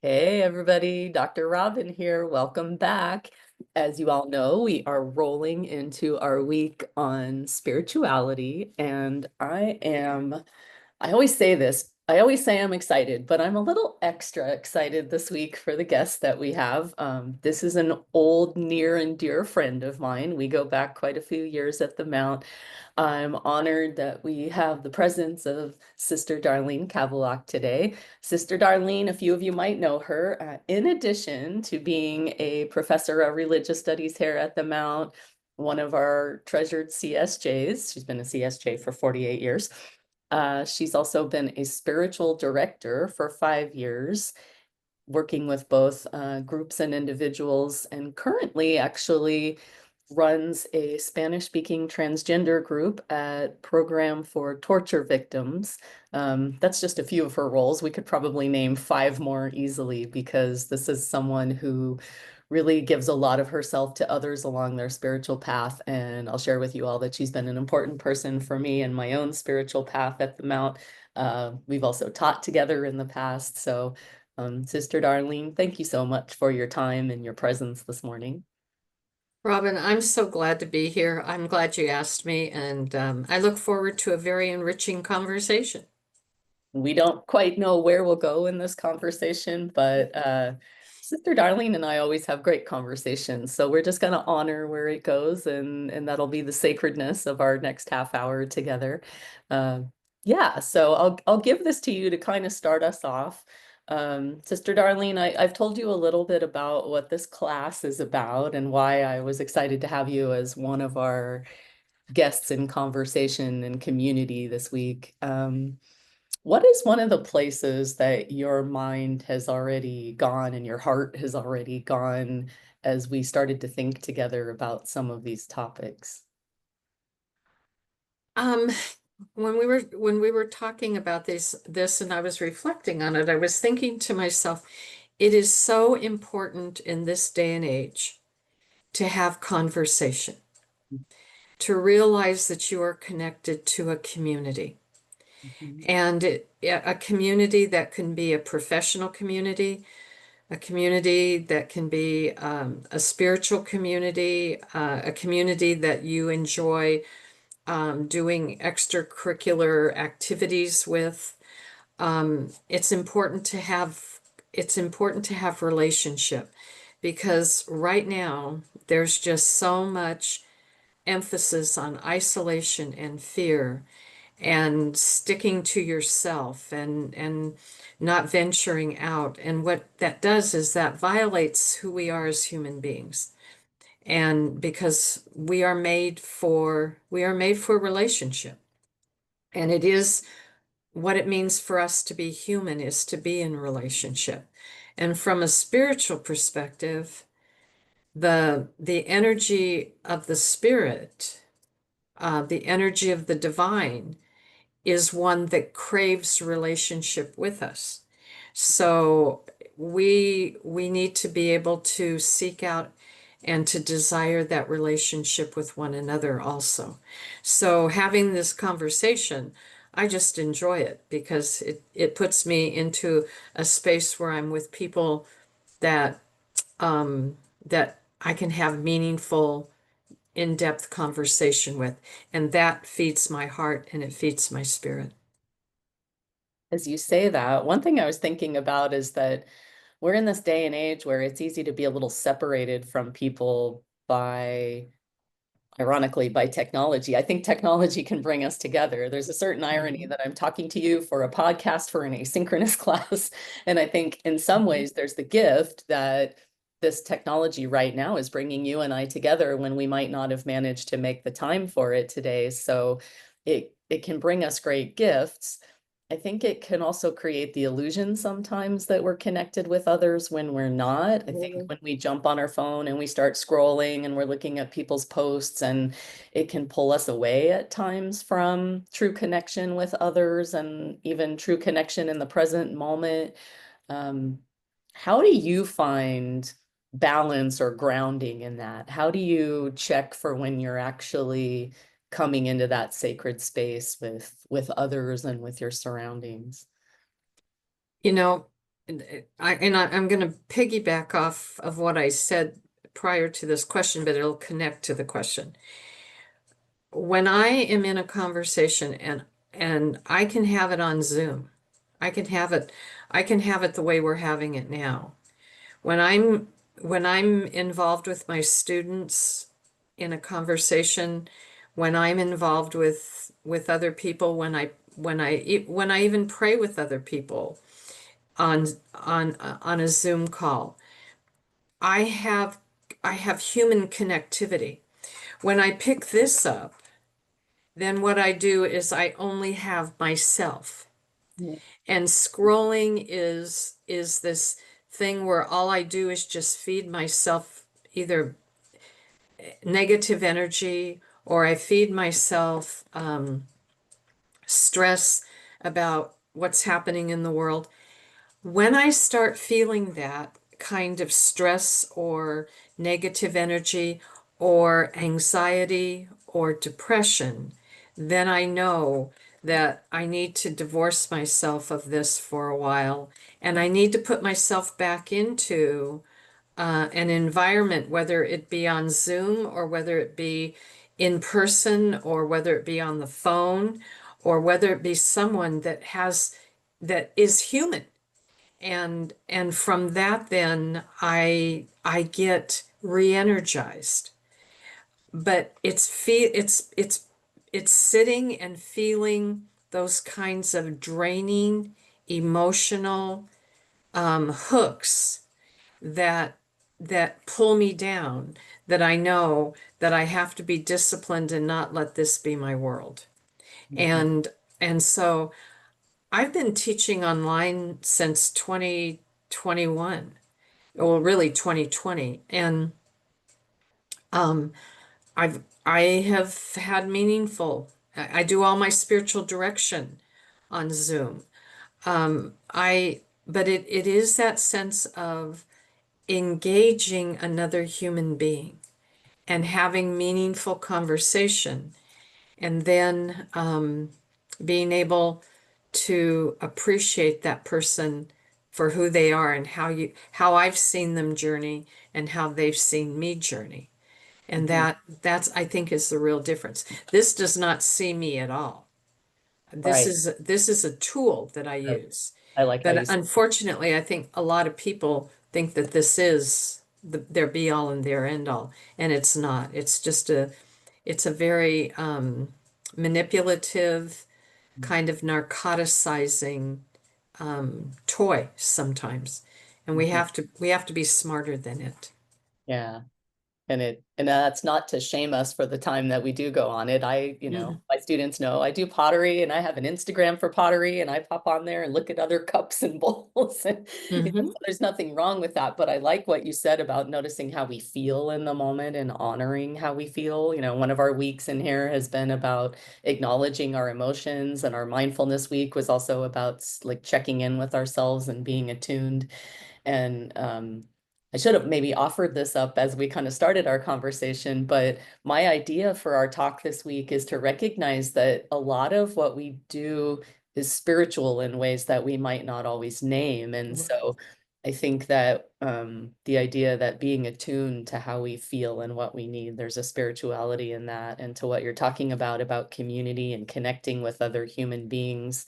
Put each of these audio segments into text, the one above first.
Hey everybody, Dr. Robin here. Welcome back. As you all know, we are rolling into our week on spirituality, and I always say this. I always say I'm excited, but I'm a little extra excited this week for the guests that we have. This is an old, near and dear friend of mine. We go back quite a few years at the Mount. I'm honored that we have the presence of Sister Darlene Kavalak today. Sister Darlene, a few of you might know her, in addition to being a professor of religious studies here at the Mount, one of our treasured CSJs. She's been a CSJ for 48 years. She's also been a spiritual director for 5 years, working with both groups and individuals, and currently actually runs a Spanish-speaking transgender group at Program for Torture Victims. That's just a few of her roles. We could probably name five more easily because this is someone who really gives a lot of herself to others along their spiritual path. And I'll share with you all that she's been an important person for me in my own spiritual path at the Mount. We've also taught together in the past. So, Sister Darlene, thank you so much for your time and your presence this morning. Robin, I'm so glad to be here. I'm glad you asked me, and I look forward to a very enriching conversation. We don't quite know where we'll go in this conversation, but Sister Darlene and I always have great conversations. So we're just going to honor where it goes, and that'll be the sacredness of our next half hour together. Uh, yeah, so I'll give this to you to kind of start us off. Sister Darlene, I've told you a little bit about what this class is about and why I was excited to have you as one of our guests in conversation and community this week. What is one of the places that your mind has already gone and your heart has already gone as we started to think together about some of these topics? Um, when we were talking about this and I was reflecting on it, I was thinking to myself, it is so important in this day and age to have conversation, to realize that you are connected to a community. Mhm. And a community that can be a professional community, a community that can be a spiritual community, a community that you enjoy doing extracurricular activities with. It's important to have relationship because right now there's just so much emphasis on isolation and fear and sticking to yourself and not venturing out. And what that does is that violates who we are as human beings. And because we are made for relationship. And it is what it means for us to be human is to be in relationship. And from a spiritual perspective, the energy of the spirit, the energy of the divine is one that craves relationship with us. So we need to be able to seek out and to desire that relationship with one another also. So having this conversation, I just enjoy it because it puts me into a space where I'm with people that that I can have meaningful, in-depth conversation with, and that feeds my heart and it feeds my spirit. As you say that, one thing I was thinking about is that we're in this day and age where it's easy to be a little separated from people by ironically, by technology. I think technology can bring us together. There's a certain irony Mhm. that I'm talking to you for a podcast for an asynchronous class. And I think in some Mhm. ways, there's the gift that this technology right now is bringing you and I together when we might not have managed to make the time for it today. So it can bring us great gifts. I think it can also create the illusion sometimes that we're connected with others when we're not. I think Absolutely. when we jump on our phone and we start scrolling and we're looking at people's posts, and it can pull us away at times from true connection with others and even true connection in the present moment. Um, how do you find balance or grounding in that? How do you check for when you're actually coming into that sacred space with others and with your surroundings? You know, I'm going to piggyback off of what I said prior to this question, but it'll connect to the question. When I am in a conversation and I can have it on Zoom, I can have it I can have it the way we're having it now. When I'm involved with my students in a conversation, when I'm involved with other people, when I even pray with other people on on a Zoom call, I have I have human connectivity. When I pick this up, then what I do is I only have myself. Mhm. And scrolling is this thing where all I do is just feed myself either negative energy or I feed myself stress about what's happening in the world. When I start feeling that kind of stress or negative energy or anxiety or depression, then I know that I need to divorce myself of this for a while and I need to put myself back into an environment, whether it be on Zoom or whether it be in person or whether it be on the phone or whether it be someone that is human. And from that then I get re-energized. But it's sitting and feeling those kinds of draining emotional hooks that that pull me down, that I know that I have to be disciplined and not let this be my world. Mhm. And and so I've been teaching online since 2021, or really 2020. And I have had meaningful, I do all my spiritual direction on Zoom. But it is that sense of engaging another human being and having meaningful conversation, and then being able to appreciate that person for who they are and how I've seen them journey and how they've seen me journey. And Mhm. that's I think is the real difference. This does not see me at all. Right. This is a tool that I I use. I like how you But said. unfortunately, I think a lot of people think that this is their be all and their end all, and it's not. It's a very manipulative, kind of narcoticizing toy sometimes, and Mhm. we have to be smarter than it. Yeah. And that's not to shame us for the time that we do go on it. Mhm. My students know I do pottery and I have an Instagram for pottery and I pop on there and look at other cups and bowls. And, so Mhm. there's nothing wrong with that. But I like what you said about noticing how we feel in the moment and honoring how we feel. One of our weeks in here has been about acknowledging our emotions, and our mindfulness week was also about like checking in with ourselves and being attuned. And I should have maybe offered this up as we kind of started our conversation, but my idea for our talk this week is to recognize that a lot of what we do is spiritual in ways that we might not always name. And so I think that the idea that being attuned to how we feel and what we need, there's a spirituality in that, and to what you're talking about community and connecting with other human beings,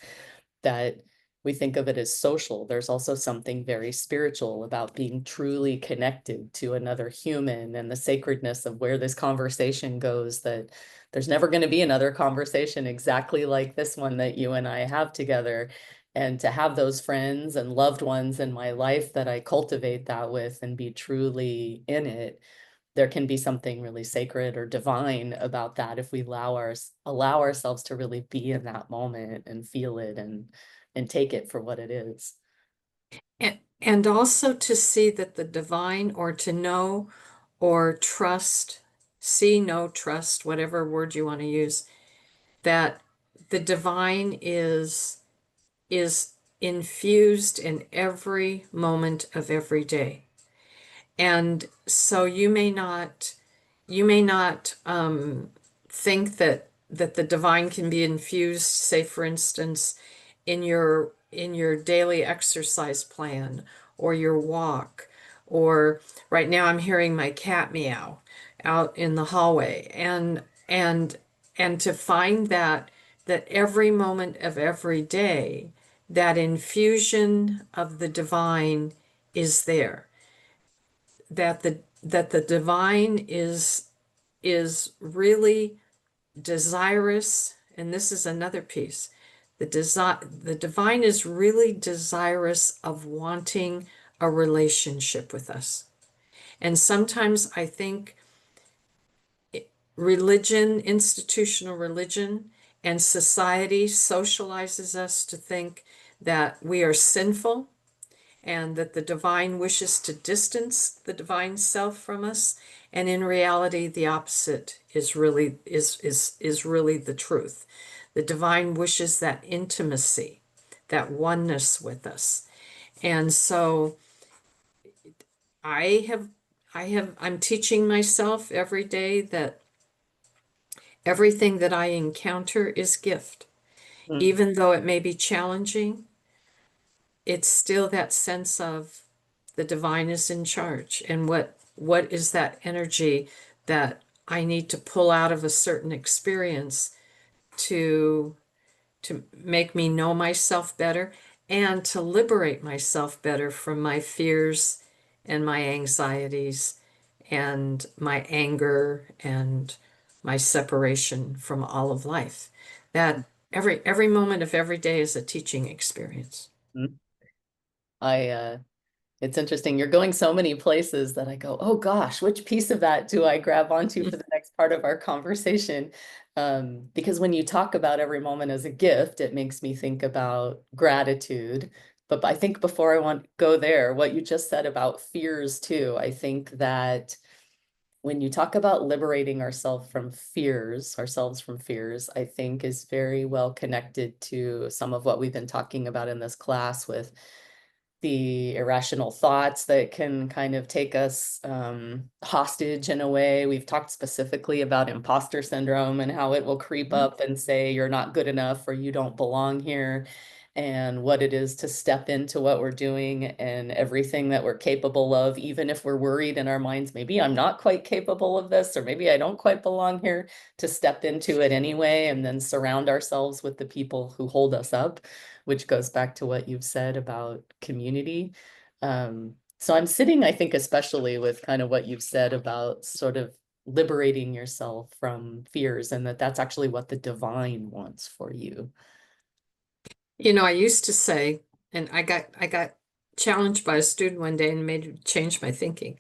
that we think of it as social. There's also something very spiritual about being truly connected to another human, and the sacredness of where this conversation goes, that there's never going to be another conversation exactly like this one that you and I have together. And to have those friends and loved ones in my life that I cultivate that with and be truly in it, there can be something really sacred or divine about that if we allow ourselves to really be in that moment and feel it and take it for what it is. And also to see that the divine, or to know or trust, see, know, trust, whatever word you want to use, that the divine is infused in every moment of every day. And so you may not think that the divine can be infused, say for instance, in your in your daily exercise plan or your walk, or right now I'm hearing my cat meow out in the hallway, and to find that every moment of every day, that infusion of the divine is there, that the divine is really desirous. And this is another piece. The divine is really desirous of wanting a relationship with us. And sometimes I think religion, institutional religion, and society socializes us to think that we are sinful and that the divine wishes to distance the divine self from us. And in reality, the opposite is really the truth. The divine wishes that intimacy, that oneness with us. And so I have I'm teaching myself every day that everything that I encounter is gift. Mm, Even though it may be challenging, it's still that sense of the divine is in charge. And what is that energy that I need to pull out of a certain experience to make me know myself better and to liberate myself better from my fears and my anxieties and my anger and my separation from all of life. mm, That every moment of every day is a teaching experience. mm. I It's interesting. You're going so many places that I go, oh gosh, which piece of that do I grab onto for the next part of our conversation? Because when you talk about every moment as a gift, it makes me think about gratitude. But I think before I want to go there, what you just said about fears too, I think that when you talk about liberating ourselves from fears, I think is very well connected to some of what we've been talking about in this class with the irrational thoughts that can kind of take us hostage in a way. We've talked specifically about imposter syndrome and how it will creep up and say you're not good enough or you don't belong here, and what it is to step into what we're doing and everything that we're capable of, even if we're worried in our minds, maybe I'm not quite capable of this, or maybe I don't quite belong here, to step into it anyway, and then surround ourselves with the people who hold us up, which goes back to what you've said about community. So I'm sitting, I think, especially with kind of what you've said about sort of liberating yourself from fears, and that that's actually what the divine wants for you. You know, I used to say, and I got challenged by a student one day and made me change my thinking.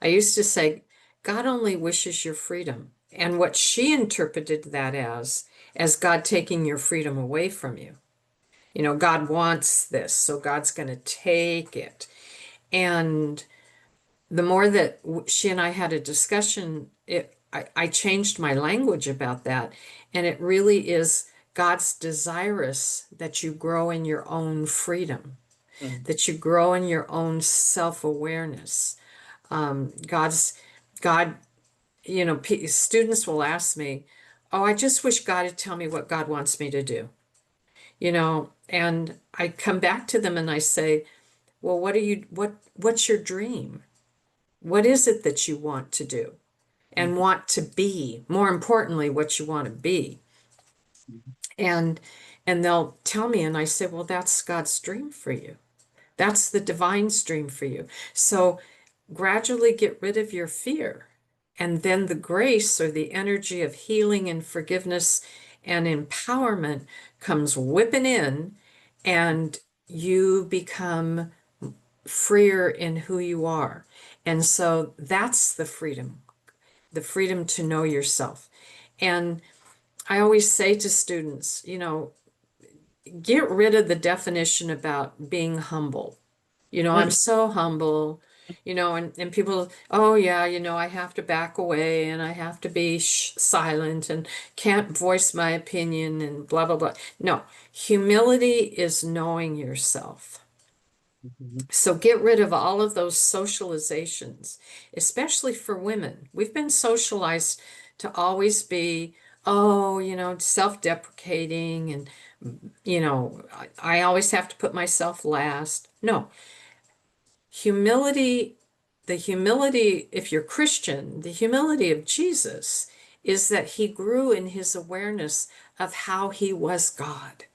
I used to say, God only wishes your freedom. And what she interpreted that as God taking your freedom away from you. You know, God wants this, so God's going to take it. And the more that she and I had a discussion, I changed my language about that. And it really is God's desirous that you grow in your own freedom, Mm, that you grow in your own self-awareness. God's, God, you know, students will ask me, oh, I just wish God would tell me what God wants me to do, you know, and I come back to them and I say, well, what's your dream? What is it that you want to do mm, and want to be? More importantly, what you want to be. mm, And and they'll tell me and I say, "Well, that's God's dream for you. That's the divine's dream for you." So gradually get rid of your fear. And then the grace or the energy of healing and forgiveness and empowerment comes whipping in, and you become freer in who you are. And so that's the freedom to know yourself. And I always say to students, you know, get rid of the definition about being humble. You know, I'm mm, so humble, you know, and people, oh yeah, you know, I have to back away and I have to be silent and can't voice my opinion and blah, blah, blah. No, humility is knowing yourself. mhm, So get rid of all of those socializations, especially for women. We've been socialized to always be, oh, you know, self-deprecating and I always have to put myself last. No, humility, the humility, if you're Christian, the humility of Jesus is that he grew in his awareness of how he was God.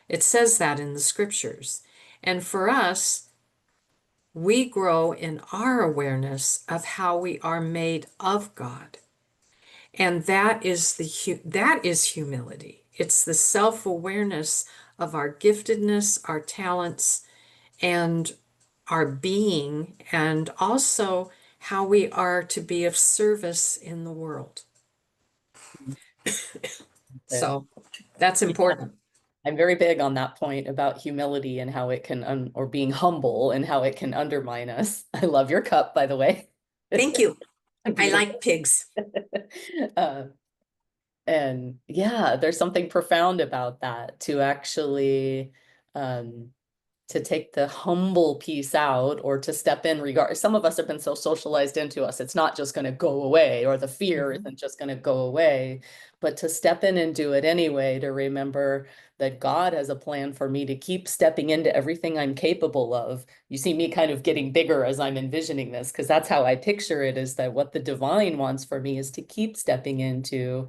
It says that in the scriptures. And for us, we grow in our awareness of how we are made of God. And that is humility. It's the self-awareness of our giftedness, our talents, and our being, and also how we are to be of service in the world. It. So that's Yeah, important. I'm very big on that point about humility and how it can, or being humble and how it can undermine us. I love your cup, by the way. Thank you. I like Beautiful. pigs. Uh, and yeah, there's something profound about that to actually um, to take the humble piece out or to step in regard. Some of us have been so socialized into us, it's not just going to go away, or the fear Mhm. isn't just going to go away, but to step in and do it anyway, to remember that God has a plan for me to keep stepping into everything I'm capable of. You see me kind of getting bigger as I'm envisioning this, because that's how I picture it, is that what the divine wants for me is to keep stepping into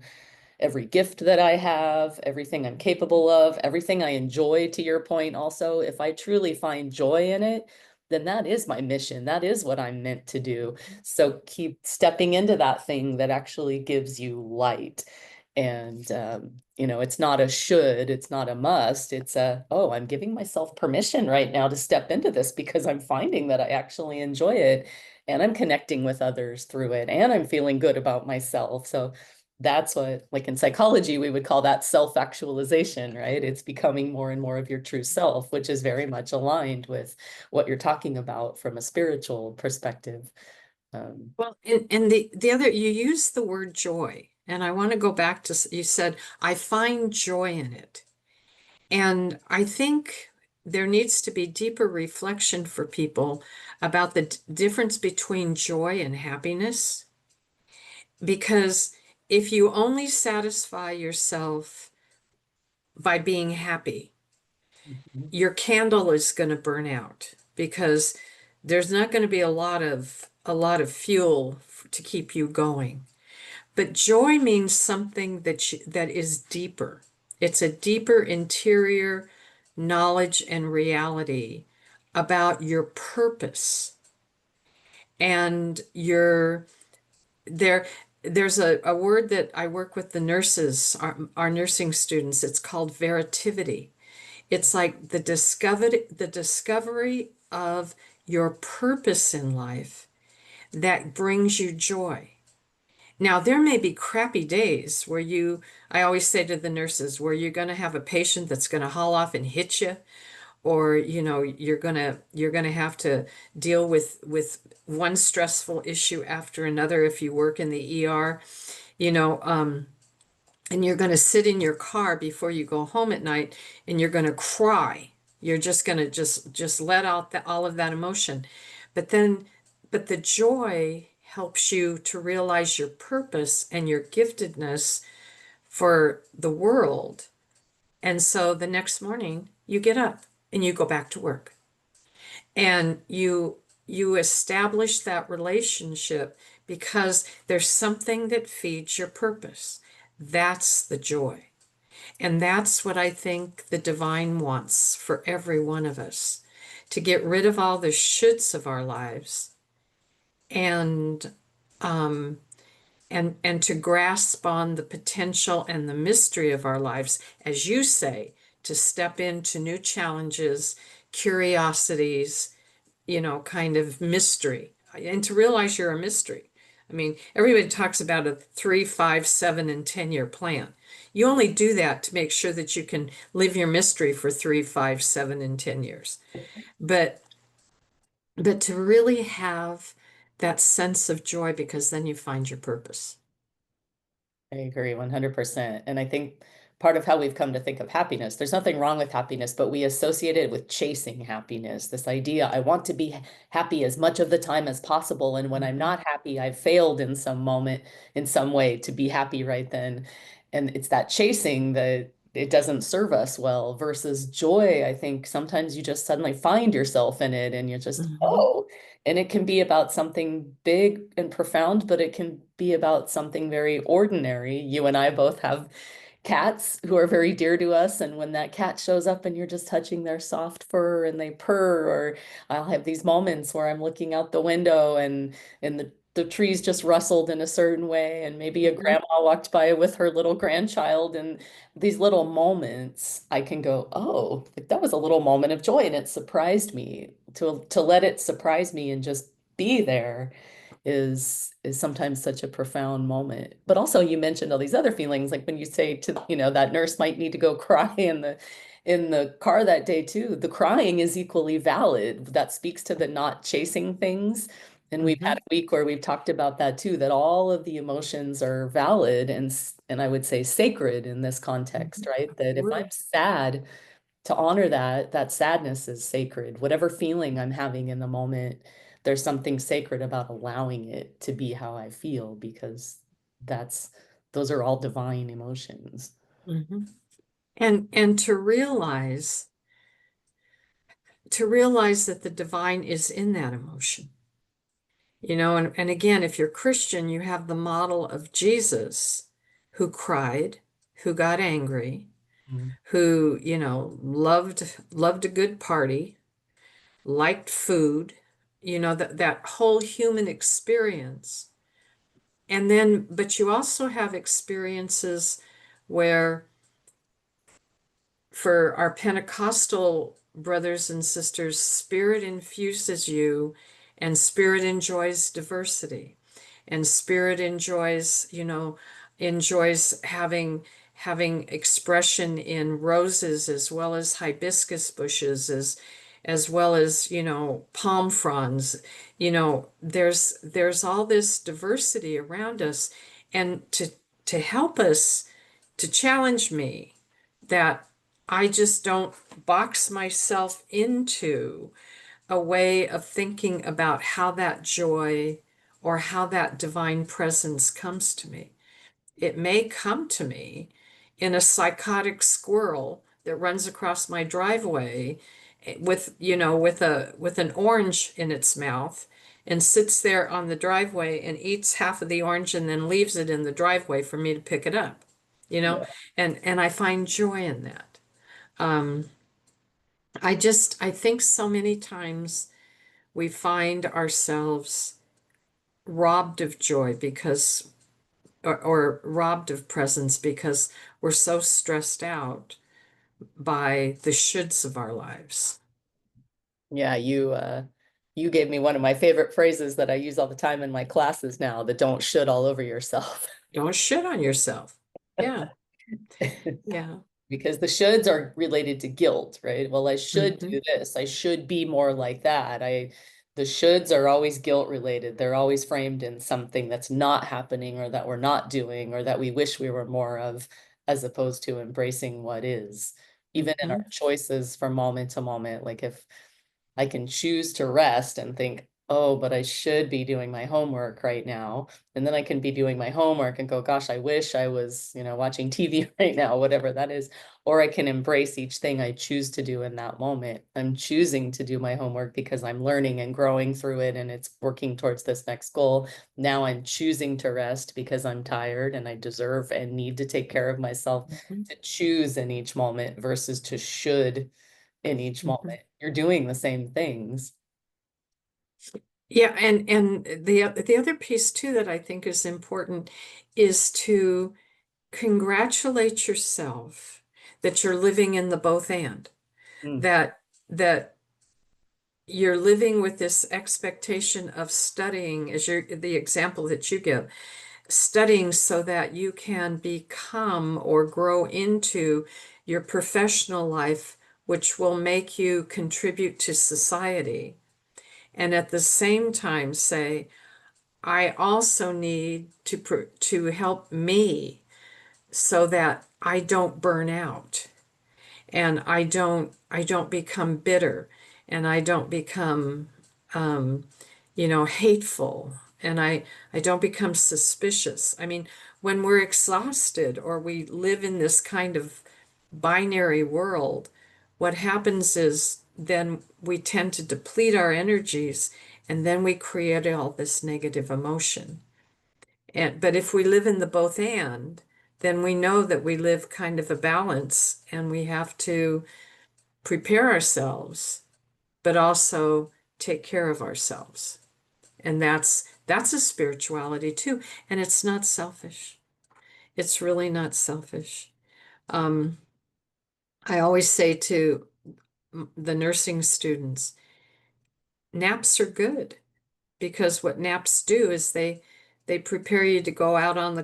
every gift that I have, everything I'm capable of, everything I enjoy, to your point also. If I truly find joy in it, then that is my mission. That is what I'm meant to do. So keep stepping into that thing that actually gives you light. And, it's not a should, it's not a must. It's a, oh, I'm giving myself permission right now to step into this because I'm finding that I actually enjoy it and I'm connecting with others through it and I'm feeling good about myself. So that's what, like in psychology, we would call that self-actualization, right? It's becoming more and more of your true self, which is very much aligned with what you're talking about from a spiritual perspective. Um, Well, and the other, you use the word joy, and I want to go back to, you said, I find joy in it. And I think there needs to be deeper reflection for people about the difference between joy and happiness. Because if you only satisfy yourself by being happy, mhm, your candle is going to burn out because there's not going to be a lot of fuel to keep you going. But joy means something that is deeper. It's a deeper interior knowledge and reality about your purpose and your there. There's a word that I work with the nurses, our nursing students. It's called veritivity. It's like the discovery of your purpose in life that brings you joy. Now, there may be crappy days where I always say to the nurses, where you're going to have a patient that's going to haul off and hit you, or, you're going to have to deal with one stressful issue after another if you work in the ER, you know, and you're going to sit in your car before you go home at night and you're going to cry. You're just going to just let out all of that emotion. But then, but the joy helps you to realize your purpose and your giftedness for the world. And so the next morning you get up and you go back to work and you establish that relationship because there's something that feeds your purpose. That's the joy. And that's what I think the divine wants for every one of us, to get rid of all the shoulds of our lives and um, and to grasp on the potential and the mystery of our lives, as you say, to step into new challenges, curiosities, kind of mystery, and to realize you're a mystery. I mean, everybody talks about a 3, 5, 7, and 10-year plan. You only do that to make sure that you can live your mystery for 3, 5, 7, and 10 years. But to really have that sense of joy, because then you find your purpose. I agree 100%. And I think part of how we've come to think of happiness, there's nothing wrong with happiness, but we associate it with chasing happiness. This idea, I want to be happy as much of the time as possible. And when I'm Mhm. not happy, I've failed in some moment, in some way to be happy right then. And it's that chasing that it doesn't serve us well versus joy. I think sometimes you just suddenly find yourself in it and you're just, Hmm. oh, and it can be about something big and profound, but it can be about something very ordinary. You and I both have cats who are very dear to us. And when that cat shows up and you're just touching their soft fur and they purr, or I'll have these moments where I'm looking out the window and the trees just rustled in a certain way, and maybe a Hmm. grandma walked by with her little grandchild, and these little moments, I can go, oh, like that was a little moment of joy, and it surprised me. To let it surprise me and just be there is sometimes such a profound moment. But also you mentioned all these other feelings, like when you say to, that nurse might need to go cry in the car that day too. The crying is equally valid. That speaks to the not chasing things. And we've Hmm. had a week where we've talked about that too, that all of the emotions are valid and I would say sacred in this context, Hmm. right? That if I'm Absolutely. sad, to honor that sadness is sacred. Whatever feeling I'm having in the moment, there's something sacred about allowing it to be how I feel because that's those are all divine emotions. Hmm. And to realize that the divine is in that emotion. And again, if you're Christian, you have the model of Jesus who cried, who got angry, Mm. who, loved a good party, liked food, that whole human experience. And then, but you also have experiences where for our Pentecostal brothers and sisters, spirit infuses you and spirit enjoys diversity. And spirit enjoys having expression in roses as well as hibiscus bushes as well as, palm fronds. There's all this diversity around us. And to help us, to challenge me that I just don't box myself into a way of thinking about how that joy or how that divine presence comes to me. It may come to me in a psychotic squirrel that runs across my driveway with an orange in its mouth and sits there on the driveway and eats half of the orange and then leaves it in the driveway for me to pick it up, you know, Yeah. and I find joy in that. Um, I think so many times we find ourselves robbed of joy or robbed of presence because we're so stressed out by the shoulds of our lives. Yeah, you gave me one of my favorite phrases that I use all the time in my classes now, the don't should all over yourself. Don't shit on yourself. Yeah, yeah. Because the shoulds are related to guilt, right? Well, I should Hmm. do this. I should be more like that. The shoulds are always guilt related. They're always framed in something that's not happening or that we're not doing or that we wish we were more of, as opposed to embracing what is. Even in Hmm. our choices from moment to moment, like if I can choose to rest and think, oh, but I should be doing my homework right now. And then I can be doing my homework and go, gosh, I wish I was, watching TV right now, whatever that is. Or I can embrace each thing I choose to do in that moment. I'm choosing to do my homework because I'm learning and growing through it and it's working towards this next goal. Now I'm choosing to rest because I'm tired and I deserve and need to take care of myself, Hmm. to choose in each moment versus to should in each Hmm. moment. You're doing the same things. Yeah, and the other piece too that I think is important is to congratulate yourself that you're living in the both and Mm. that you're living with this expectation of studying as the example that you give, studying so that you can become or grow into your professional life, which will make you contribute to society. And at the same time say, I also need to help me so that I don't burn out and I don't become bitter and I don't become um, hateful and I don't become suspicious. I mean, when we're exhausted or we live in this kind of binary world, what happens is then we tend to deplete our energies and then we create all this negative emotion. But if we live in the both and, then we know that we live kind of a balance and we have to prepare ourselves, but also take care of ourselves. And that's a spirituality too. And it's not selfish. It's really not selfish. Um, I always say to the nursing students, naps are good because what naps do is they prepare you to go out on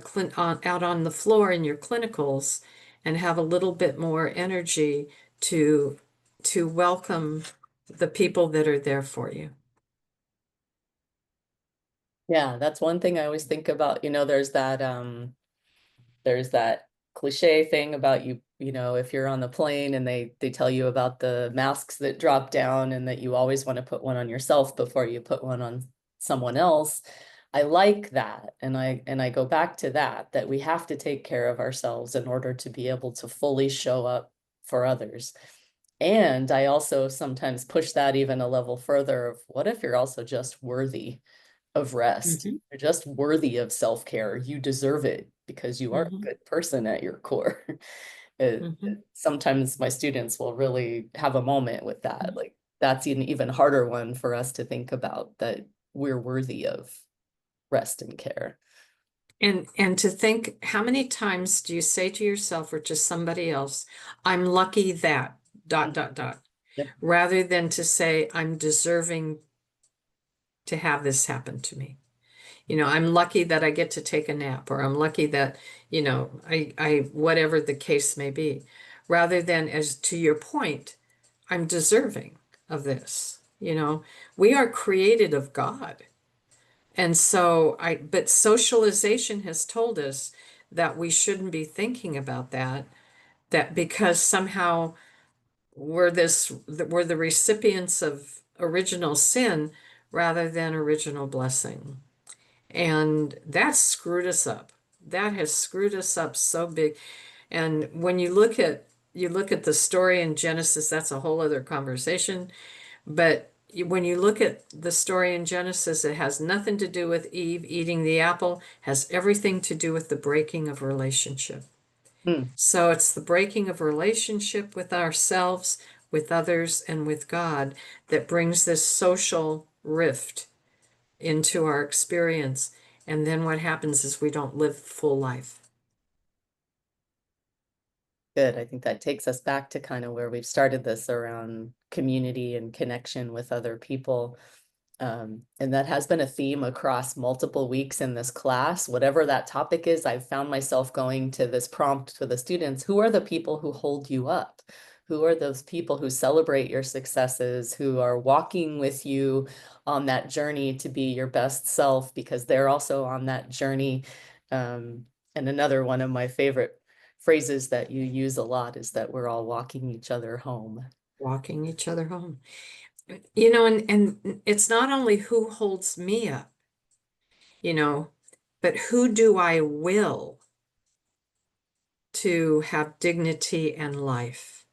out on the floor in your clinicals and have a little bit more energy to to welcome the people that are there for you. Yeah, that's one thing I always think about. There's that cliche thing about if you're on the plane and they tell you about the masks that drop down and that you always want to put one on yourself before you put one on someone else. I like that. And I go back to that we have to take care of ourselves in order to be able to fully show up for others. And I also sometimes push that even a level further of what if you're also just worthy of rest? Mhm, You're just worthy of self-care. You deserve it because you are a mhm, good person at your core. mhm, Sometimes my students will really have a moment with that. mhm. Like that's an even harder one for us to think about, that we're worthy of rest and care. And to think, how many times do you say to yourself or to somebody else, I'm lucky that dot dot dot, Yep. rather than to say, I'm deserving to have this happen to me. I'm lucky that I get to take a nap, or I'm lucky that, whatever the case may be, rather than, as to your point, I'm deserving of this. We are created of God. And but socialization has told us that we shouldn't be thinking about that because somehow we're the recipients of original sin rather than original blessing. And that screwed us up. That has screwed us up so big. And when you look at the story in Genesis, that's a whole other conversation. But when you look at the story in Genesis, it has nothing to do with Eve eating the apple, has everything to do with the breaking of relationship. Hmm. So it's the breaking of relationship with ourselves, with others, and with God that brings this social rift into our experience. And then what happens is we don't live full life. Good. I think that takes us back to kind of where we've started this around community and connection with other people. And that has been a theme across multiple weeks in this class. Whatever that topic is, I've found myself going to this prompt to the students. Who are the people who hold you up? Who are those people who celebrate your successes, who are walking with you on that journey to be your best self, because they're also on that journey. Um, and another one of my favorite phrases that you use a lot is that we're all walking each other home. Walking each other home. And it's not only who holds me up, you know, but who do I will to have dignity and life?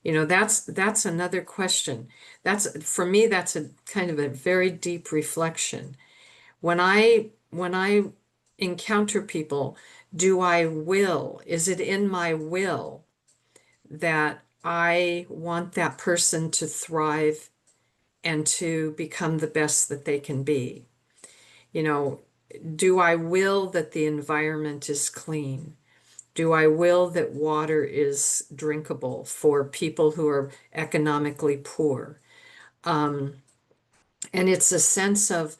That's another question. That's for me, that's a kind of a very deep reflection. When I encounter people, is it in my will that I want that person to thrive and to become the best that they can be? You know, do I will that the environment is clean? Do I will that water is drinkable for people who are economically poor? Um, and it's a sense of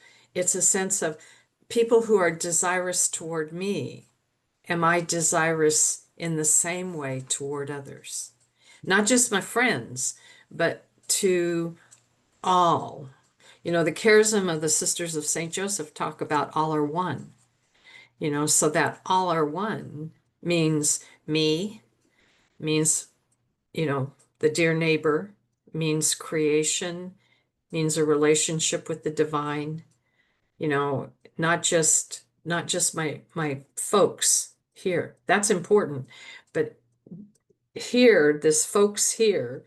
people who are desirous toward me. Am I desirous in the same way toward others? Not just my friends, but to all. The charism of the Sisters of St. Joseph talk about all are one, so that all are one means me, means, the dear neighbor, means creation, means a relationship with the divine, not just my folks here. That's important, but here, this folks here,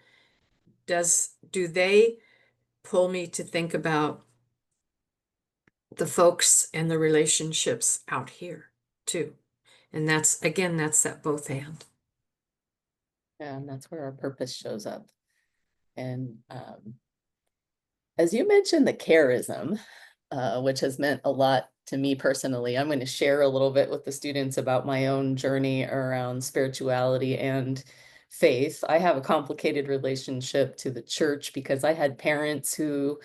do they pull me to think about the folks and the relationships out here too? And that's, again, that's that both and. And that's where our purpose shows up. And as you mentioned, the charism, which has meant a lot to me personally, I'm going to share a little bit with the students about my own journey around spirituality and faith. I have a complicated relationship to the church because I had parents who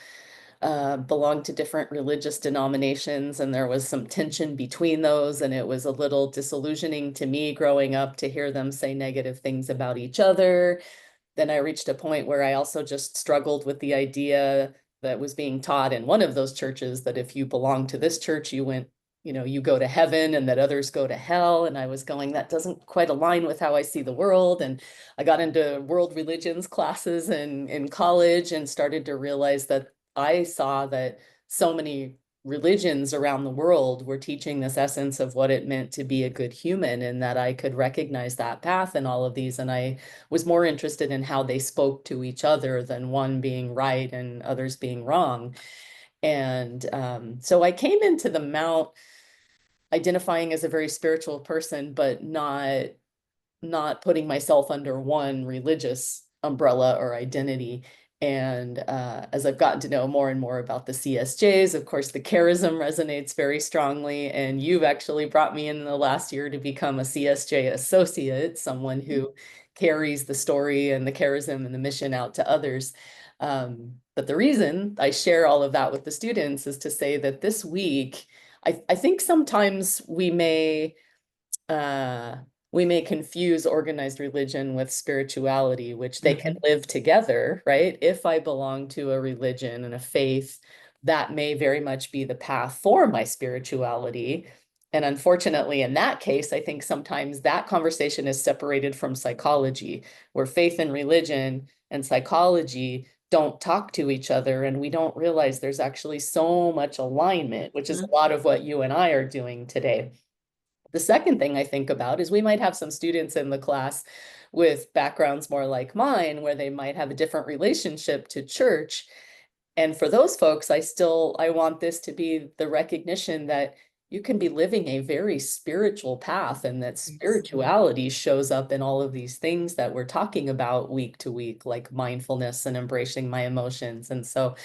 belonged to different religious denominations, and there was some tension between those, and it was a little disillusioning to me growing up to hear them say negative things about each other. Then I reached a point where I also just struggled with the idea that was being taught in one of those churches that if you belong to this church, you went, you go to heaven and that others go to hell. And I was going, that doesn't quite align with how I see the world. And I got into world religions classes in college and started to realize that I saw that so many religions around the world were teaching this essence of what it meant to be a good human, and that I could recognize that path in all of these. And I was more interested in how they spoke to each other than one being right and others being wrong. And so I came into the Mount identifying as a very spiritual person, but not putting myself under one religious umbrella or identity. And as I've gotten to know more and more about the CSJs, of course, the charism resonates very strongly. And you've actually brought me in the last year to become a CSJ associate, someone who carries the story and the charism and the mission out to others. But the reason I share all of that with the students is to say that this week, I think sometimes uh, we may confuse organized religion with spirituality, which they can Mhm. live together, right? If I belong to a religion and a faith, that may very much be the path for my spirituality. And unfortunately, in that case, I think sometimes that conversation is separated from psychology, where faith and religion and psychology don't talk to each other. And we don't realize there's actually so much alignment, which is a Mhm. lot of what you and I are doing today. The second thing I think about is we might have some students in the class with backgrounds more like mine, where they might have a different relationship to church. And for those folks, I want this to be the recognition that you can be living a very spiritual path, and that Yes. spirituality shows up in all of these things that we're talking about week to week, like mindfulness and embracing my emotions. And so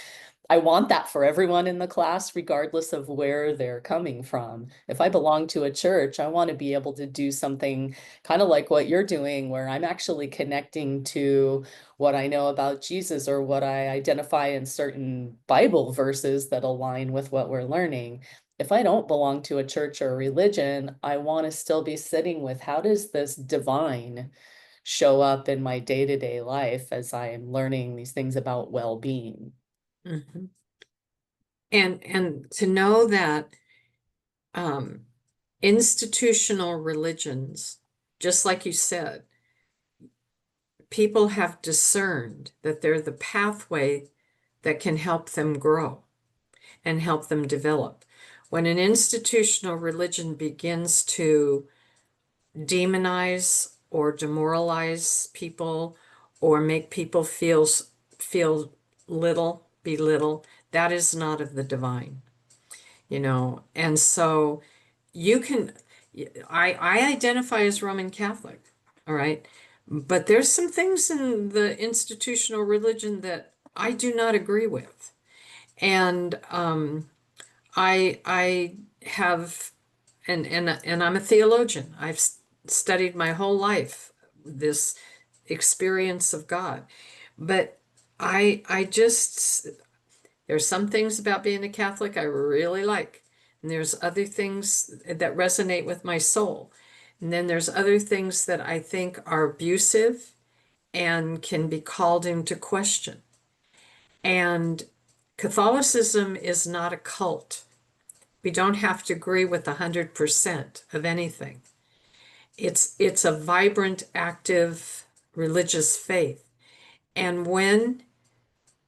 I want that for everyone in the class, regardless of where they're coming from. If I belong to a church, I want to be able to do something kind of like what you're doing, where I'm actually connecting to what I know about Jesus or what I identify in certain Bible verses that align with what we're learning. If I don't belong to a church or a religion, I want to still be sitting with how does this divine show up in my day-to-day life as I am learning these things about well-being. Mhm. And to know that um, institutional religions, just like you said, people have discerned that they're the pathway that can help them grow and help them develop. When an institutional religion begins to demonize or demoralize people or make people feel little, belittle, that is not of the divine, you know. And so you can, I identify as Roman Catholic, all right, but there's some things in the institutional religion that I do not agree with. And I have, and I'm a theologian. I've studied my whole life this experience of God. But I just, there's some things about being a Catholic I really like. And there's other things that resonate with my soul. And then there's other things that I think are abusive and can be called into question. And Catholicism is not a cult. We don't have to agree with 100% of anything. It's a vibrant, active religious faith. And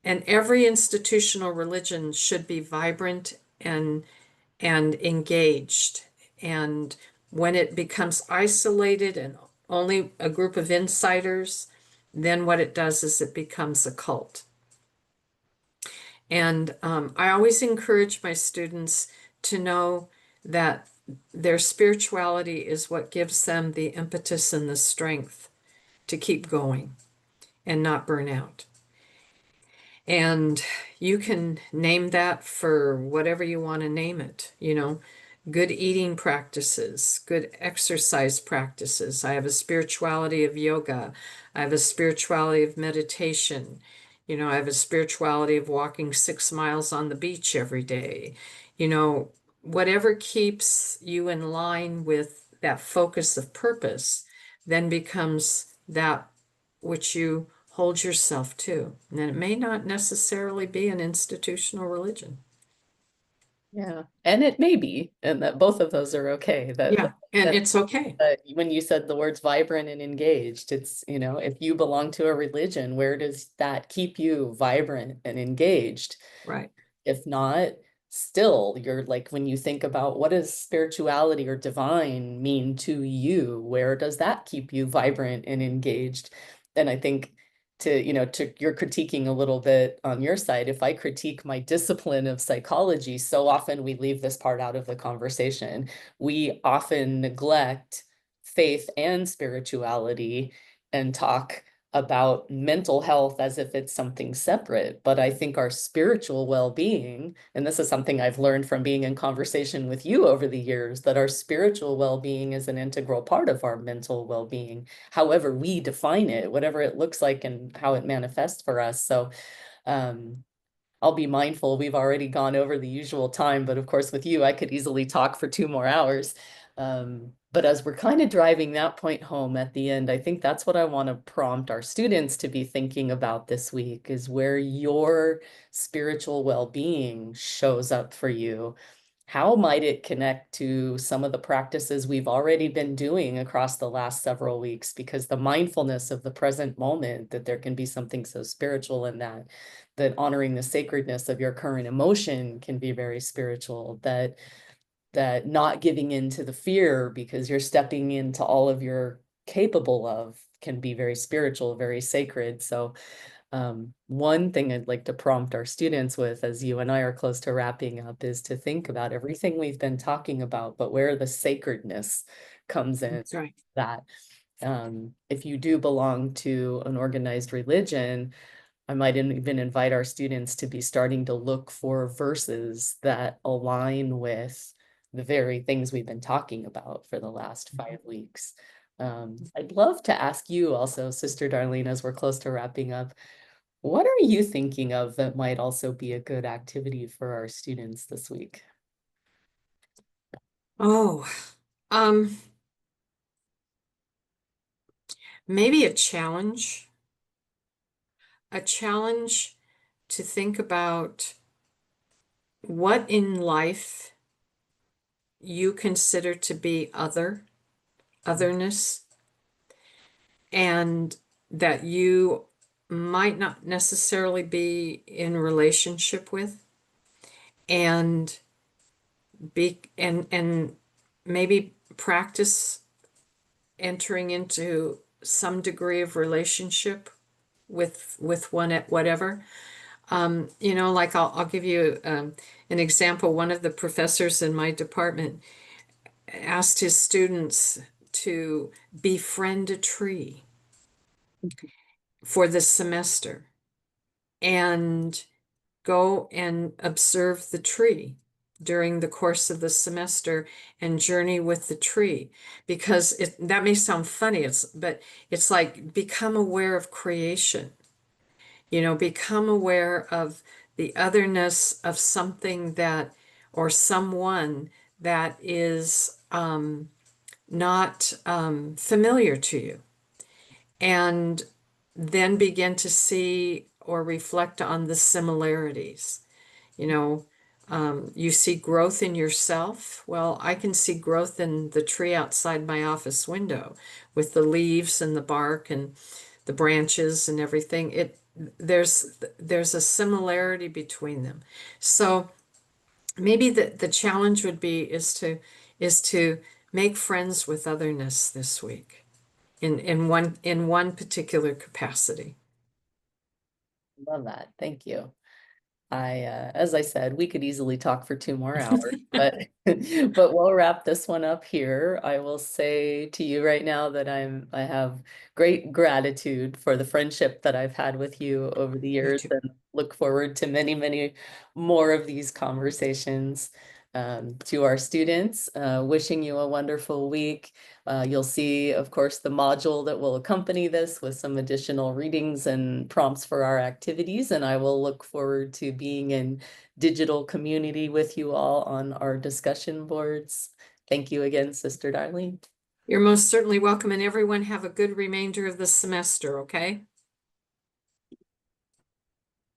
every institutional religion should be vibrant and engaged. And when it becomes isolated only a group of insiders, then what it does is it becomes a cult. And I always encourage my students to know that their spirituality is what gives them the impetus and the strength to keep going and not burn out. And you can name that for whatever you want to name it, good eating practices, good exercise practices. I have a spirituality of yoga. I have a spirituality of meditation. I have a spirituality of walking 6 miles on the beach every day. You know, whatever keeps you in line with that focus of purpose then becomes that which you hold yourself to. And it may not necessarily be an institutional religion. Yeah, and it may be, and that both of those are okay. Yeah, and it's okay. When you said the words vibrant and engaged, it's, if you belong to a religion, where does that keep you vibrant and engaged? Right. If not, still, you're like, when you think about what does spirituality or divine mean to you, where does that keep you vibrant and engaged? And I think to you're critiquing a little bit on your side, if I critique my discipline of psychology, so often we leave this part out of the conversation. We often neglect faith and spirituality and talk about mental health as if it's something separate. But I think our spiritual well-being, and this is something I've learned from being in conversation with you over the years, that our spiritual well-being is an integral part of our mental well-being, however we define it, whatever it looks like and how it manifests for us. So um, I'll be mindful. We've already gone over the usual time, but of course, with you, I could easily talk for 2 more hours. But as we're kind of driving that point home at the end, I think that's what I want to prompt our students to be thinking about this week is where your spiritual well-being shows up for you. How might it connect to some of the practices we've already been doing across the last several weeks? Because the mindfulness of the present moment, that there can be something so spiritual in that, that honoring the sacredness of your current emotion can be very spiritual, that not giving in to the fear because you're stepping into all of you're capable of can be very spiritual, very sacred. So one thing I'd like to prompt our students with, as you and I are close to wrapping up, is to think about everything we've been talking about, but where the sacredness comes in. That's right. That if you do belong to an organized religion, I might even invite our students to be starting to look for verses that align with the very things we've been talking about for the last 5 weeks. I'd love to ask you also, Sister Darlene, as we're close to wrapping up, what are you thinking of that might also be a good activity for our students this week? Oh, um, maybe a challenge to think about what in life you consider to be otherness, and that you might not necessarily be in relationship with, and and maybe practice entering into some degree of relationship with one at whatever. Like I'll give you an example. One of the professors in my department asked his students to befriend a tree for this semester and go and observe the tree during the course of the semester and journey with the tree, because that may sound funny, but it's like become aware of creation, become aware of the otherness of something that or someone that is not familiar to you, and then begin to see or reflect on the similarities. You know, you see growth in yourself. Well, I can see growth in the tree outside my office window with the leaves and the bark and the branches and everything. There's a similarity between them. So maybe the challenge would be is to make friends with otherness this week. in one particular capacity. Love that. Thank you. As I said, we could easily talk for 2 more hours, but but we'll wrap this one up here. I will say to you right now that I have great gratitude for the friendship that I've had with you over the Me years, too. and look forward to many, many more of these conversations. To our students, wishing you a wonderful week. You'll see, of course, the module that will accompany this with some additional readings and prompts for our activities. And I will look forward to being in digital community with you all on our discussion boards. Thank you again, Sister Darlene. You're most certainly welcome, and everyone have a good remainder of the semester, okay?